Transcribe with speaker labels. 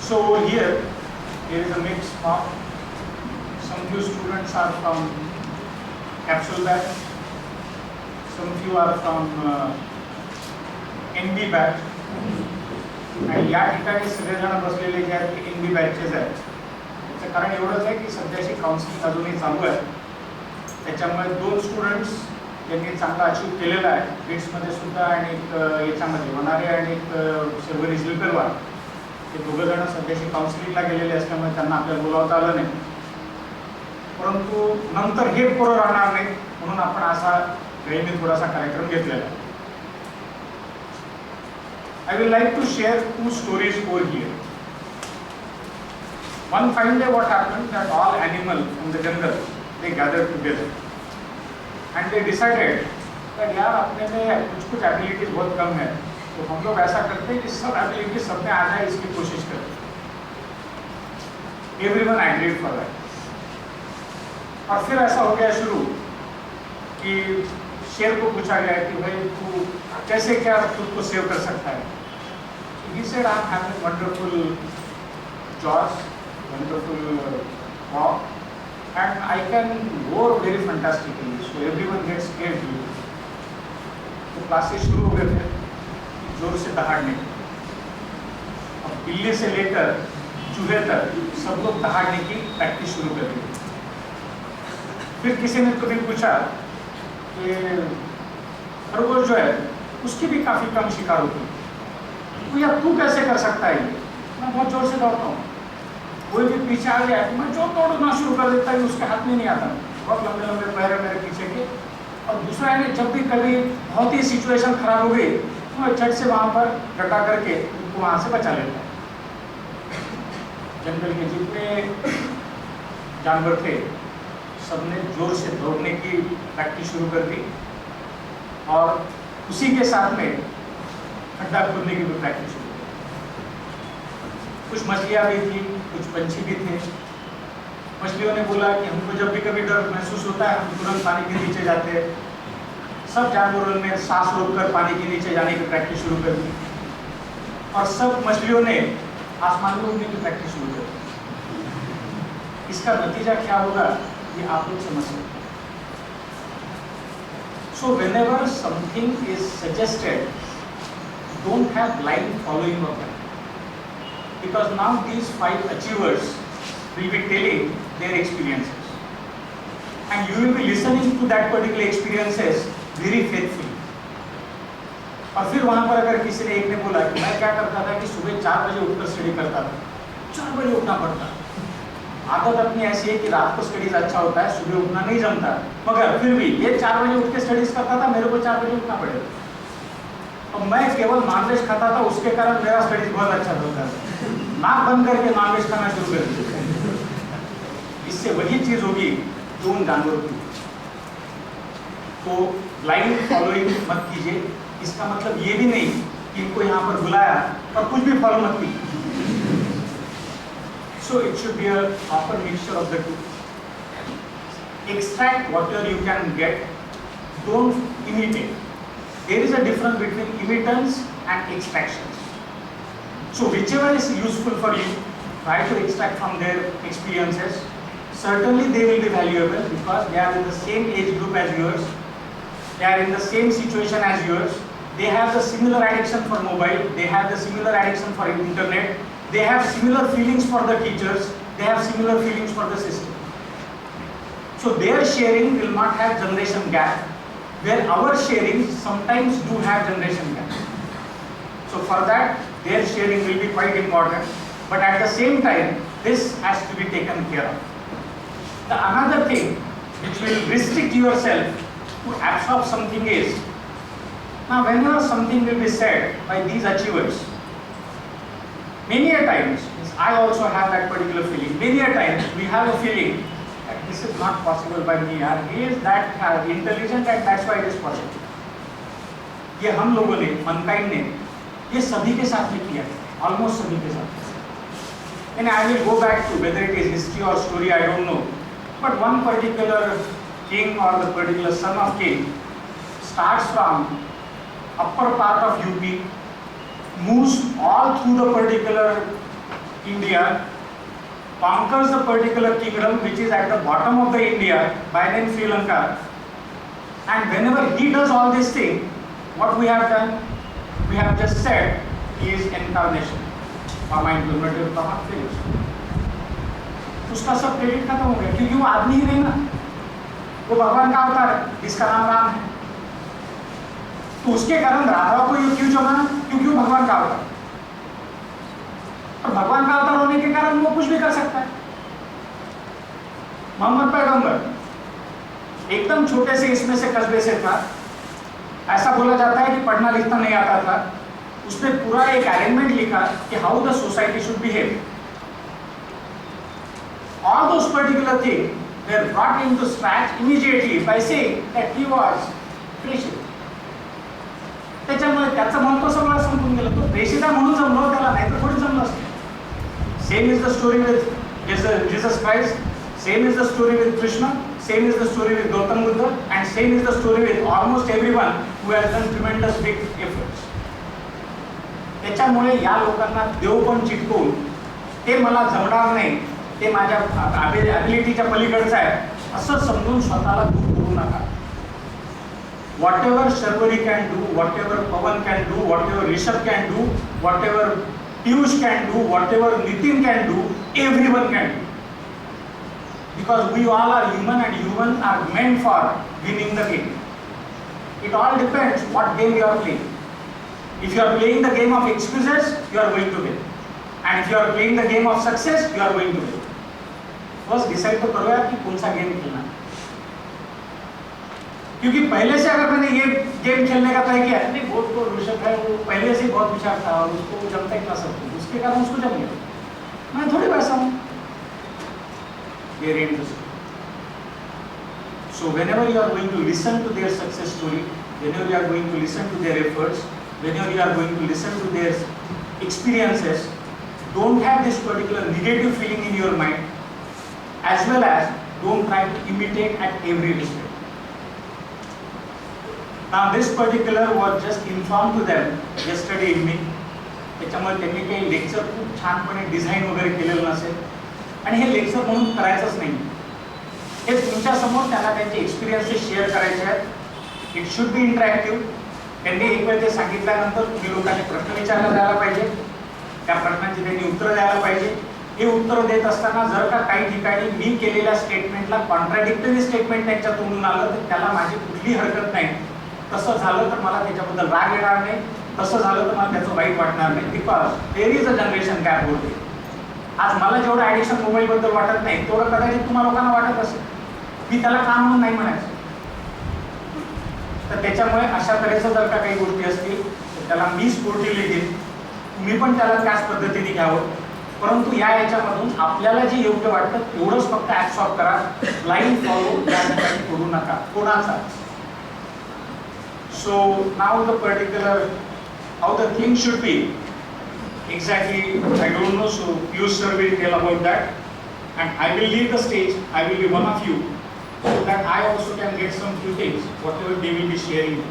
Speaker 1: So over here, there is a mixed form. Some few students are from capsule batch, some few are from NB batch, आणि या ठिकाणी सगळेजण बसलेले जे आहेत ते NB बॅचेस आहेत. त्याचं कारण एवढंच आहे की सध्याची काउन्सिलिंग अजूनही चालू आहे. त्याच्यामुळे 2 स्टुडंट्स त्यांनी चांगला अचीव केलेला आहे बिट्समध्ये सुद्धा आणि याच्यामध्ये होणारे आणि सर्व रिजल्टवर ते दोघं जण सध्याची काउन्सिलिंगला गेलेले असल्यामुळे त्यांना आपल्याला बोलावता आलं नाही. परंतु नंतर हे पुरं राहणार नाही म्हणून आपण असा वेळेने थोडासा कार्यक्रम घेतलेला आहे. I will like to share 2 stories over here. One fine day what happened that all animals in the jungle they gathered together and they decided that यार अपने में कुछ एबिलिटीज बहुत कम है तो हम लोग ऐसा करते हैं कि सब एबिलिटीज सब में आ जाए इसकी कोशिश करें. Everyone agreed for that. और फिर ऐसा हो गया शुरू कि शेर को पूछा गया कि भाई तू कैसे क्या खुद को सेव कर सकता है. He said, I am having wonderful jaws, wonderful walk, and I can roar very fantastically. So everyone gets scared. तो क्लासेस शुरू हो गए थे जोर से दहाड़ने. अब बिल्ली से लेकर चूहे तक सब लोग दहाड़ने की प्रैक्टिस शुरू कर दी. फिर किसी ने कभी पूछा कि खरगोश जो है उसकी भी काफी कम शिकार होती है तो यार तू कैसे कर सकता है ये. मैं बहुत जोर से दौड़ता हूँ, कोई भी पीछे आ गया मैं जो दौड़ना शुरू कर देता है उसके हाथ में नहीं आता. बहुत लंबे लंबे पैर है मेरे पीछे के. और दूसरा है जब भी कभी बहुत ही सिचुएशन खराब हो गई तो मैं झट से वहाँ पर डटा करके उनको वहाँ से बचा लेता. जंगल के जितने जानवर थे सबने जोर से दौड़ने की प्रैक्टिस शुरू कर दी और उसी के साथ में खड्डा खोदने की भी प्रैक्टिस शुरू की. कुछ मछलियाँ भी थी, कुछ पंछी भी थे. मछलियों ने बोला कि हमको जब भी कभी डर महसूस होता है हम तुरंत पानी के नीचे जाते हैं. सब जानवरों ने सांस रोककर पानी के नीचे जाने की प्रैक्टिस शुरू कर दी और सब मछलियों ने आसमान में उड़ने की प्रैक्टिस शुरू कर दी. इसका नतीजा क्या होगा ये आप लोग समझ सकते. So whenever something is suggested, don't have blind following of that, because now these 5 achievers will be telling their experiences and you will be listening to that particular experiences very faithfully. और फिर वहाँ पर अगर किसी ने एक ने बोला कि मैं क्या करता था कि सुबह 4 बजे उठकर स्टडी करता था. 4 बजे उठना पड़ता. आदत अपनी ऐसी है कि रात को स्टडीज अच्छा होता है, सुबह उठना नहीं जमता, मगर फिर भी ये 4 बजे उठ के स्टडीज करता था, मेरे को 4 बजे उठना पड़ेगा. और मैं केवल नॉनवेज खाता था उसके कारण मेरा स्टडीज बहुत अच्छा होता था. नाक बंद करके नॉनवेज खाना शुरू कर दिया. इससे वही चीज होगी जो उन जानवरों की. तो ब्लाइंड फॉलोइंग मत कीजिए. इसका मतलब ये भी नहीं कि इनको यहाँ पर बुलाया और कुछ भी फॉलो मत कीजिए. So it should be a proper mixture of the two. Extract whatever you can get. Don't imitate. There is a difference between imitance and extractions. So whichever is useful for you, try to extract from their experiences. Certainly they will be valuable because they are in the same age group as yours. They are in the same situation as yours. They have the similar addiction for mobile. They have the similar addiction for internet. They have similar feelings for the teachers. They have similar feelings for the system. So their sharing will not have generation gap, where our sharing sometimes do have generation gap. So for that, their sharing will be quite important. But at the same time, this has to be taken care of. The another thing which will restrict yourself to absorb something is, now whenever something will be said by these achievers, many a times, I also have that particular feeling. Many a times we have a feeling that this is not possible by me. He is that intelligent and that's why it is possible. ये हम लोगों ने, mankind ने, ये सभी के साथ में किया, almost सभी के साथ. And I will go back to whether it is history or story, I don't know. But one particular king or the particular son of king starts from upper part of UP, moves all through the particular India, conquers the particular kingdom which is at the bottom of the India, by name Sri Lanka, and whenever he does all this thing, what we have done? We have just said he is incarnation. Mama implemented the finished. उसका सब credit खत्म हो गया क्योंकि वो आदमी ही नहीं ना, वो भगवान का अवतार है जिसका नाम राम है। तो उसके कारण राधा को ये क्यों चुना? क्योंकि वो भगवान का अवतार, और भगवान का अवतार होने के कारण वो कुछ भी कर सकता है। मोहम्मद पैगंबर एकदम छोटे से इसमें से कस्बे से था, ऐसा बोला जाता है कि पढ़ना लिखना नहीं आता था, उसने पूरा एक अरेंजमेंट लिखा कि how the society should behave. All those particular things were brought into scratch immediately by saying that he was प्रेषित। त्याच्यामुळे त्याचं महत्व सगळं समजून गेलं, तो प्रेषित आहे म्हणून जमलं त्याला, नाही तर थोडी जमलं असतं। Same is the story with Jesus Christ, same is the story with Krishna, same is the story with Gautam Buddha, and same is the story with almost everyone who has done tremendous big efforts. त्याच्यामुळे या लोकांना देव पण चिटकवून ते मला जमणार नाही, ते माझ्या ॲबिलिटीच्या पलीकडचं आहे असं समजून स्वतःला दूर करू नका। whatever Sharvari can do, whatever Pawan can do, whatever Rishabh can do, whatever Piyush can do, whatever Nitin can do, everyone can do, because we all are human and humans are meant for winning the game. It all depends what game you are playing. If you are playing the game of excuses, you are going to win, and if you are playing the game of success, you are going to win. बस decide तो करो यार कि कौन सा game खेलना है, क्योंकि पहले से अगर मैंने ये गेम खेलने का तय किया, नहीं बहुत को ऋषभ है वो पहले से बहुत विचार था और उसको जमता ही क्लास सकते, उसके कारण उसको जम गया, मैं थोड़ी वैसा हूँ। Very interesting. So whenever you are going to listen to their success story, whenever you are going to listen to their efforts, whenever you are going to listen to their experiences, don't have this particular negative feeling in your mind, as well as don't try to imitate at every respect. Now this particular was just informed to them yesterday evening. त्याच्यामुळे त्यांनी काही lecture खूप छानपणे design वगैरे केलेलं नसेल, आणि हे lecture म्हणून करायचंच नाही, हे तुमच्या समोर त्यांना त्यांचे एक्सपिरियन्सेस शेअर करायचे आहेत। It should be interactive. त्यांनी एक वेळ ते सांगितल्यानंतर तुम्ही लोकांनी प्रश्न विचारला जायला पाहिजे, त्या प्रश्नांची त्यांनी उत्तरं द्यायला पाहिजे। हे उत्तर देत असताना जर का काही ठिकाणी मी केलेल्या स्टेटमेंटला कॉन्ट्राडिक्टरी स्टेटमेंट त्यांच्या तोंडून आलं तर त्याला माझी कुठली हरकत नाही। तसं झालं तर मला त्याच्याबद्दल राग येणार नाही, तसं झालं तर मला त्याचं वाईट वाटणार नाही, because there is a generation gap होते। आज मला जेवढं ॲडिक्शन मोबाईलबद्दल वाटत नाही तेवढं कदाचित तुम्हाला लोकांना वाटत असेल, मी त्याला काम म्हणून नाही म्हणायचं। तर त्याच्यामुळे अशा तऱ्हेचं जर का काही गोष्टी असतील तर त्याला मी स्पोर्टिव्हली घेईन, तुम्ही पण त्याला त्याच पद्धतीने घ्यावं, परंतु या याच्यामधून आपल्याला जे योग्य वाटतं तेवढंच फक्त ॲब्सॉर्ब करा, ब्लाइंड फॉलो या ठिकाणी करू नका कोणाचाच। So now the particular how the thing should be exactly I don't know, so Piyush sir will tell about that, and I will leave the stage, I will be one of you, so that I also can get some few things whatever they will be sharing.